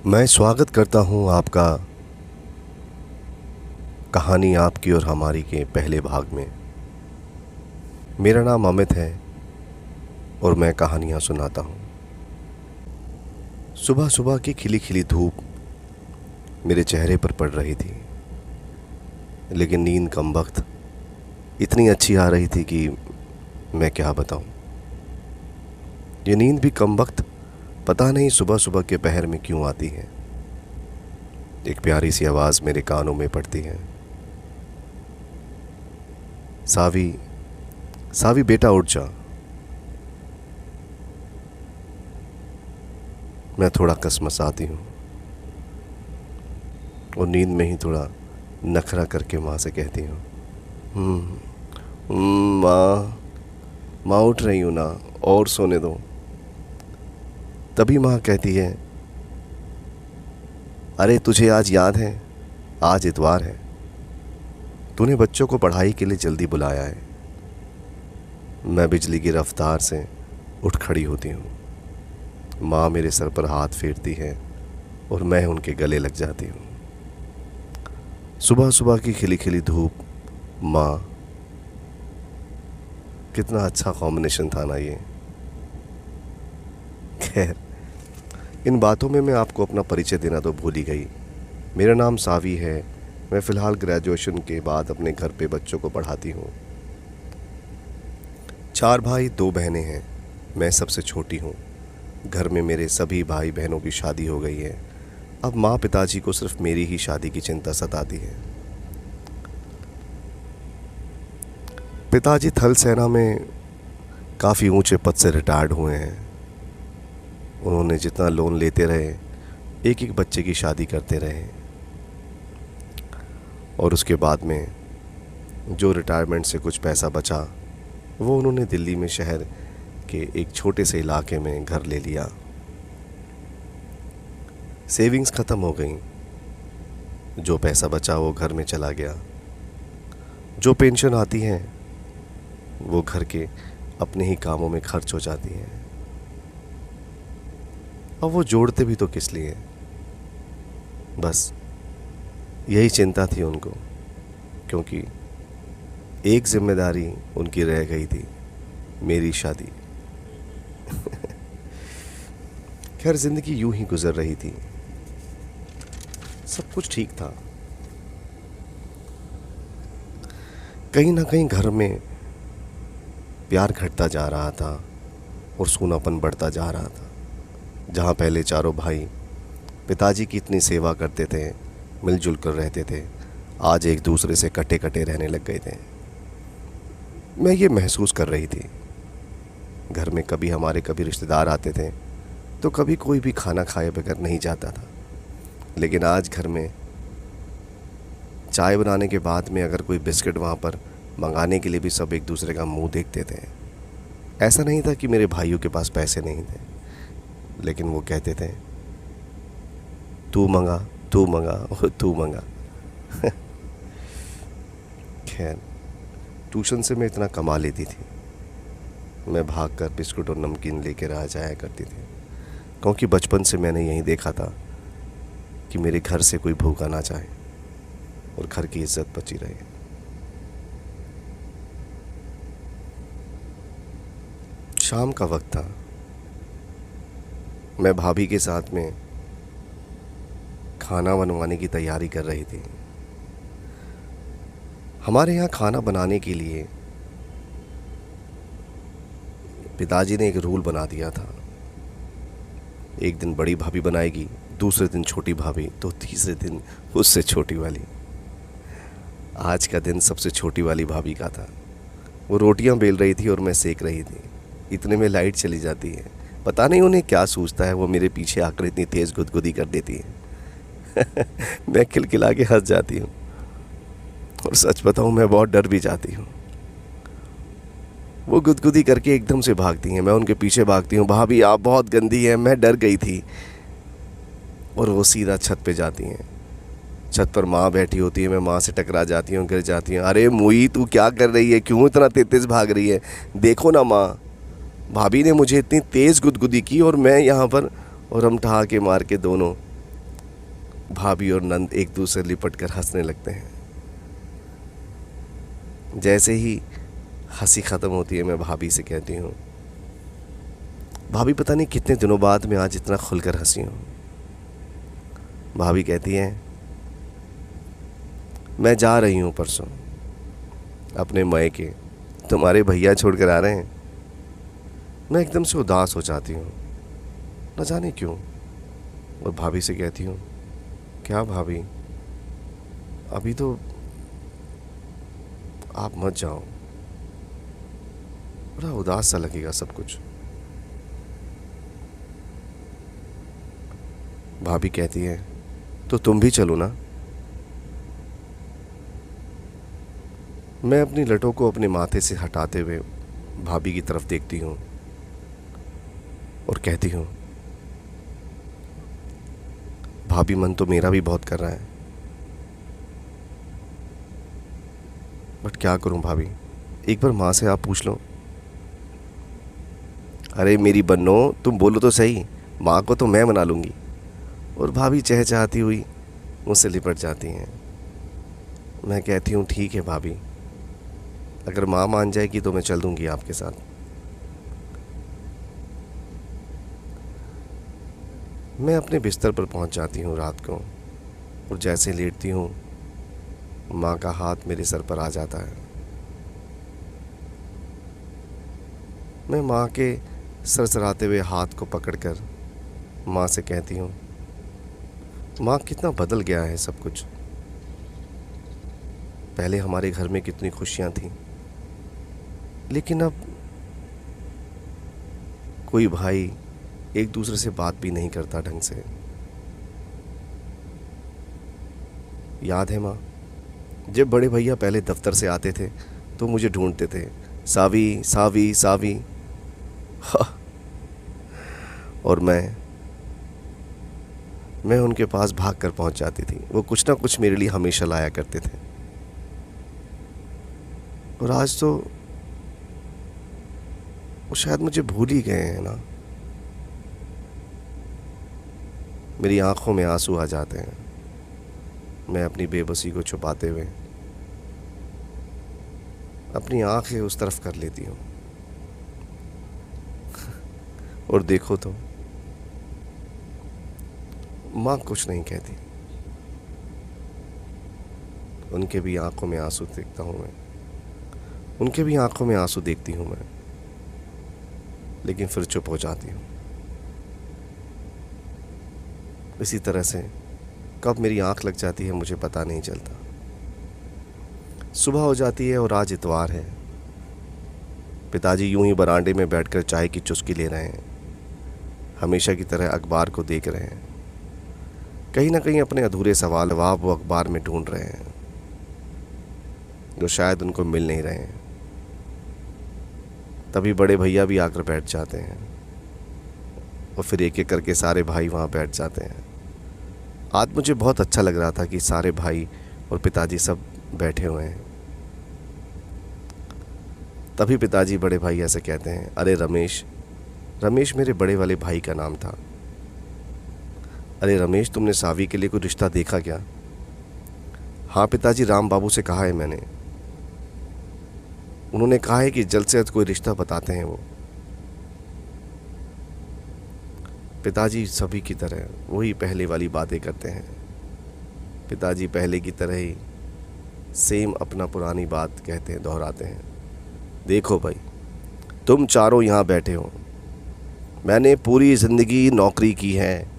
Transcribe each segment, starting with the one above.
मैं स्वागत करता हूं आपका कहानी आपकी और हमारी के पहले भाग में। मेरा नाम अमित है और मैं कहानियां सुनाता हूं। सुबह सुबह की खिली खिली धूप मेरे चेहरे पर पड़ रही थी, लेकिन नींद कम वक्त इतनी अच्छी आ रही थी कि मैं क्या बताऊं। ये नींद भी कम वक्त पता नहीं सुबह सुबह के पहर में क्यों आती है। एक प्यारी सी आवाज़ मेरे कानों में पड़ती है, सावी सावी बेटा उठ जा। मैं थोड़ा कसमसाती हूँ और नींद में ही थोड़ा नखरा करके माँ से कहती हूँ, माँ माँ उठ रही हूँ ना, और सोने दो। तभी माँ कहती है, अरे तुझे आज याद है, आज इतवार है, तूने बच्चों को पढ़ाई के लिए जल्दी बुलाया है। मैं बिजली की रफ्तार से उठ खड़ी होती हूँ। माँ मेरे सर पर हाथ फेरती है और मैं उनके गले लग जाती हूँ। सुबह सुबह की खिली खिली धूप, माँ, कितना अच्छा कॉम्बिनेशन था ना ये। खैर, इन बातों में मैं आपको अपना परिचय देना तो भूल ही गई। मेरा नाम सावी है। मैं फ़िलहाल ग्रेजुएशन के बाद अपने घर पे बच्चों को पढ़ाती हूँ। 4 भाई 2 बहनें हैं। मैं सबसे छोटी हूँ। घर में मेरे सभी भाई बहनों की शादी हो गई है। अब माँ पिताजी को सिर्फ मेरी ही शादी की चिंता सताती है। पिताजी थल सेना में काफ़ी ऊंचे पद से रिटायर्ड हुए हैं। उन्होंने जितना लोन लेते रहे, एक एक बच्चे की शादी करते रहे, और उसके बाद में जो रिटायरमेंट से कुछ पैसा बचा वो उन्होंने दिल्ली में शहर के एक छोटे से इलाके में घर ले लिया। सेविंग्स ख़त्म हो गई। जो पैसा बचा वो घर में चला गया। जो पेंशन आती है वो घर के अपने ही कामों में खर्च हो जाती है। और वो जोड़ते भी तो किस लिए? बस यही चिंता थी उनको, क्योंकि एक जिम्मेदारी उनकी रह गई थी, मेरी शादी। खैर, जिंदगी यूं ही गुजर रही थी। सब कुछ ठीक था। कहीं ना कहीं घर में प्यार घटता जा रहा था और सूनापन बढ़ता जा रहा था। जहाँ पहले चारों भाई पिताजी की इतनी सेवा करते थे, मिलजुल कर रहते थे, आज एक दूसरे से कटे कटे रहने लग गए थे। मैं ये महसूस कर रही थी। घर में कभी रिश्तेदार आते थे तो कभी कोई भी खाना खाए बगैर नहीं जाता था। लेकिन आज घर में चाय बनाने के बाद में अगर कोई बिस्किट वहाँ पर मंगाने के लिए भी सब एक दूसरे का मुंह देखते थे। ऐसा नहीं था कि मेरे भाइयों के पास पैसे नहीं थे, लेकिन वो कहते थे, तू मंगा, तू मंगा और तू मंगा। खैर, ट्यूशन से मैं इतना कमा लेती थी। मैं भागकर बिस्कुट और नमकीन लेकर आ जाया करती थी, क्योंकि बचपन से मैंने यही देखा था कि मेरे घर से कोई भूखा ना जाए और घर की इज्जत बची रहे। शाम का वक्त था। मैं भाभी के साथ में खाना बनवाने की तैयारी कर रही थी। हमारे यहाँ खाना बनाने के लिए पिताजी ने एक रूल बना दिया था। एक दिन बड़ी भाभी बनाएगी, दूसरे दिन छोटी भाभी, तो तीसरे दिन उससे छोटी वाली। आज का दिन सबसे छोटी वाली भाभी का था। वो रोटियां बेल रही थी और मैं सेक रही थी। इतने में लाइट चली जाती है। पता नहीं उन्हें क्या सूझता है, वो मेरे पीछे आकर इतनी तेज़ गुदगुदी कर देती है। मैं खिलखिला के हंस जाती हूँ और सच बताऊँ, मैं बहुत डर भी जाती हूँ। वो गुदगुदी करके एकदम से भागती हैं। मैं उनके पीछे भागती हूँ, भाभी आप बहुत गंदी हैं, मैं डर गई थी। और वो सीधा छत पे जाती हैं। छत पर माँ बैठी होती है। मैं माँ से टकरा जाती हूँ, गिर जाती हूँ। अरे मुई, तू क्या कर रही है? क्यों इतना तेज भाग रही है? देखो ना माँ, भाभी ने मुझे इतनी तेज़ गुदगुदी की और मैं यहाँ पर, और हम ठहाके मार के दोनों भाभी और नंद एक दूसरे लिपट कर हंसने लगते हैं। जैसे ही हंसी ख़त्म होती है मैं भाभी से कहती हूँ, भाभी पता नहीं कितने दिनों बाद मैं आज इतना खुलकर हंसी हूँ। भाभी कहती है, मैं जा रही हूँ परसों अपने मायके, तुम्हारे भैया छोड़कर आ रहे हैं। मैं एकदम से उदास हो जाती हूँ, न जाने क्यों। और भाभी से कहती हूँ, क्या भाभी, अभी तो आप मत जाओ, बड़ा उदास सा लगेगा सब कुछ। भाभी कहती है, तो तुम भी चलो ना। मैं अपनी लटों को अपने माथे से हटाते हुए भाभी की तरफ देखती हूँ और कहती हूँ, भाभी मन तो मेरा भी बहुत कर रहा है, बट क्या करूँ भाभी, एक बार माँ से आप पूछ लो। अरे मेरी बन्नो, तुम बोलो तो सही, माँ को तो मैं मना लूँगी। और भाभी चहचहाती हुई मुझसे लिपट जाती हैं। मैं कहती हूँ, ठीक है भाभी, अगर माँ मान जाएगी तो मैं चल दूँगी आपके साथ। मैं अपने बिस्तर पर पहुँच जाती हूँ रात को, और जैसे लेटती हूँ माँ का हाथ मेरे सर पर आ जाता है। मैं माँ के सरसराते हुए हाथ को पकड़कर माँ से कहती हूँ, माँ कितना बदल गया है सब कुछ। पहले हमारे घर में कितनी खुशियाँ थीं, लेकिन अब कोई भाई एक दूसरे से बात भी नहीं करता ढंग से। याद है माँ, जब बड़े भैया पहले दफ्तर से आते थे तो मुझे ढूंढते थे, सावी सावी सावी। हाँ। और मैं उनके पास भाग कर पहुंच जाती थी। वो कुछ ना कुछ मेरे लिए हमेशा लाया करते थे। और आज तो वो शायद मुझे भूल ही गए हैं ना। मेरी आंखों में आंसू आ जाते हैं। मैं अपनी बेबसी को छुपाते हुए अपनी आंखें उस तरफ कर लेती हूँ। और देखो तो माँ कुछ नहीं कहती। उनके भी आंखों में आंसू देखता हूँ मैं, उनके भी आंखों में आंसू देखती हूँ मैं, लेकिन फिर चुप हो जाती हूँ। इसी तरह से कब मेरी आंख लग जाती है मुझे पता नहीं चलता। सुबह हो जाती है और आज इतवार है। पिताजी यूं ही बरामदे में बैठकर चाय की चुस्की ले रहे हैं। हमेशा की तरह अखबार को देख रहे हैं। कहीं ना कहीं अपने अधूरे सवाल जवाब वो अखबार में ढूंढ रहे हैं, जो शायद उनको मिल नहीं रहे हैं। तभी बड़े भैया भी आकर बैठ जाते हैं, और फिर एक एक करके सारे भाई वहाँ बैठ जाते हैं। आज मुझे बहुत अच्छा लग रहा था कि सारे भाई और पिताजी सब बैठे हुए हैं। तभी पिताजी बड़े भैया से कहते हैं, अरे रमेश, रमेश मेरे बड़े वाले भाई का नाम था। अरे रमेश, तुमने सावी के लिए कोई रिश्ता देखा क्या? हाँ पिताजी, राम बाबू से कहा है मैंने। उन्होंने कहा है कि जल्द से जल्द कोई रिश्ता बताते हैं वो। पिताजी सभी की तरह वही पहले वाली बातें करते हैं। पिताजी पहले की तरह ही सेम अपना पुरानी बात कहते हैं, दोहराते हैं। देखो भाई, तुम चारों यहाँ बैठे हो, मैंने पूरी ज़िंदगी नौकरी की है,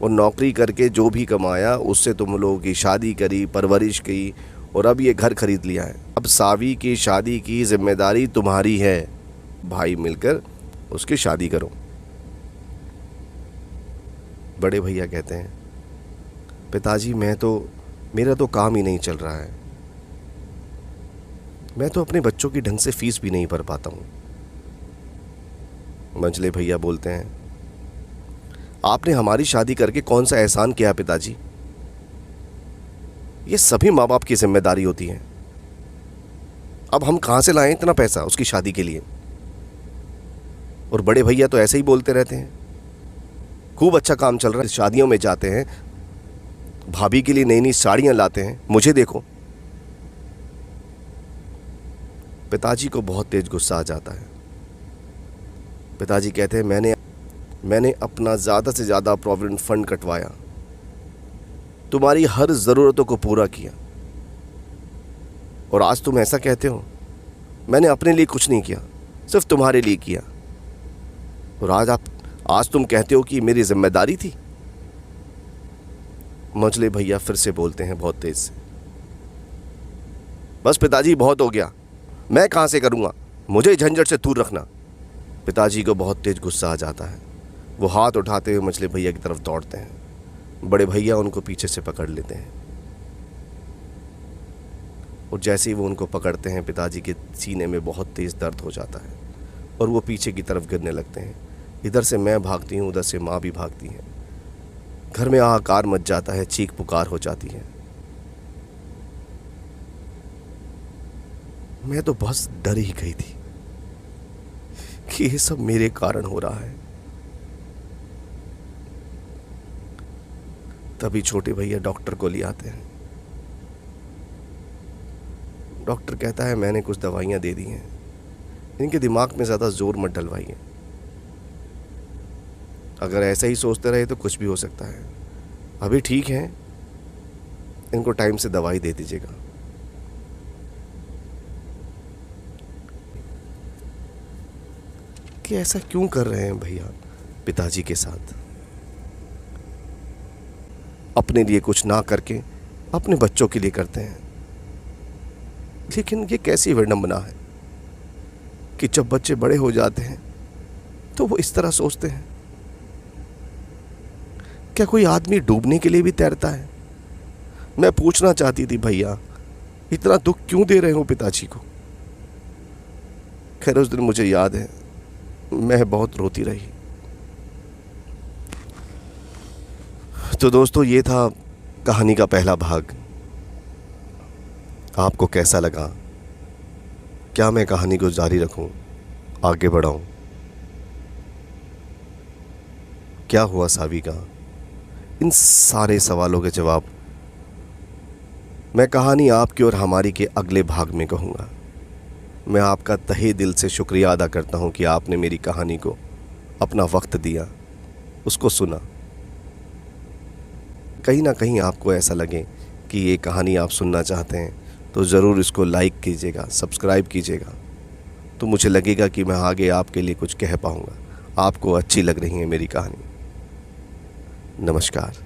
और नौकरी करके जो भी कमाया उससे तुम लोगों की शादी करी, परवरिश की, और अब ये घर खरीद लिया है। अब सावी की शादी की जिम्मेदारी तुम्हारी है। भाई मिलकर उसकी शादी करो। बड़े भैया कहते हैं, पिताजी मेरा तो काम ही नहीं चल रहा है। मैं तो अपने बच्चों की ढंग से फीस भी नहीं भर पाता हूँ। मंझले भैया बोलते हैं, आपने हमारी शादी करके कौन सा एहसान किया पिताजी? ये सभी माँ बाप की जिम्मेदारी होती है। अब हम कहाँ से लाएं इतना पैसा उसकी शादी के लिए? और बड़े भैया तो ऐसे ही बोलते रहते हैं, खूब अच्छा काम चल रहा है, शादियों में जाते हैं, भाभी के लिए नई नई साड़ियाँ लाते हैं, मुझे देखो। पिताजी को बहुत तेज गुस्सा आ जाता है। पिताजी कहते हैं मैंने अपना ज़्यादा से ज़्यादा प्रोविडेंट फंड कटवाया, तुम्हारी हर ज़रूरतों को पूरा किया, और आज तुम ऐसा कहते हो मैंने अपने लिए कुछ नहीं किया, सिर्फ तुम्हारे लिए किया। और आज तुम कहते हो कि मेरी जिम्मेदारी थी। मझले भैया फिर से बोलते हैं बहुत तेज से, बस पिताजी बहुत हो गया, मैं कहाँ से करूँगा, मुझे झंझट से दूर रखना। पिताजी को बहुत तेज गुस्सा आ जाता है। वो हाथ उठाते हुए मझले भैया की तरफ दौड़ते हैं। बड़े भैया उनको पीछे से पकड़ लेते हैं, और जैसे ही वो उनको पकड़ते हैं पिताजी के सीने में बहुत तेज़ दर्द हो जाता है और वो पीछे की तरफ गिरने लगते हैं। इधर से मैं भागती हूँ, उधर से माँ भी भागती है। घर में हाहाकार मच जाता है, चीख पुकार हो जाती है। मैं तो बस डर ही गई थी कि ये सब मेरे कारण हो रहा है। तभी छोटे भैया डॉक्टर को ले आते हैं। डॉक्टर कहता है मैंने कुछ दवाइयाँ दे दी हैं, इनके दिमाग में ज़्यादा जोर मत डलवाइए, अगर ऐसा ही सोचते रहे तो कुछ भी हो सकता है। अभी ठीक है, इनको टाइम से दवाई दे दीजिएगा। कि ऐसा क्यों कर रहे हैं भैया पिताजी के साथ? अपने लिए कुछ ना करके अपने बच्चों के लिए करते हैं। लेकिन ये कैसी विडंबना है कि जब बच्चे बड़े हो जाते हैं तो वो इस तरह सोचते हैं। क्या कोई आदमी डूबने के लिए भी तैरता है? मैं पूछना चाहती थी भैया, इतना दुख क्यों दे रहे हो पिताजी को? खैर उस दिन मुझे याद है, मैं बहुत रोती रही। तो दोस्तों, ये था कहानी का पहला भाग। आपको कैसा लगा? क्या मैं कहानी को जारी रखूं, आगे बढ़ाऊं? क्या हुआ सावी का? इन सारे सवालों के जवाब मैं कहानी आपकी और हमारी के अगले भाग में कहूँगा। मैं आपका तहे दिल से शुक्रिया अदा करता हूँ कि आपने मेरी कहानी को अपना वक्त दिया, उसको सुना। कहीं ना कहीं आपको ऐसा लगे कि ये कहानी आप सुनना चाहते हैं तो ज़रूर इसको लाइक कीजिएगा, सब्सक्राइब कीजिएगा, तो मुझे लगेगा कि मैं आगे आपके लिए कुछ कह पाऊँगा। आपको अच्छी लग रही है मेरी कहानी। नमस्कार।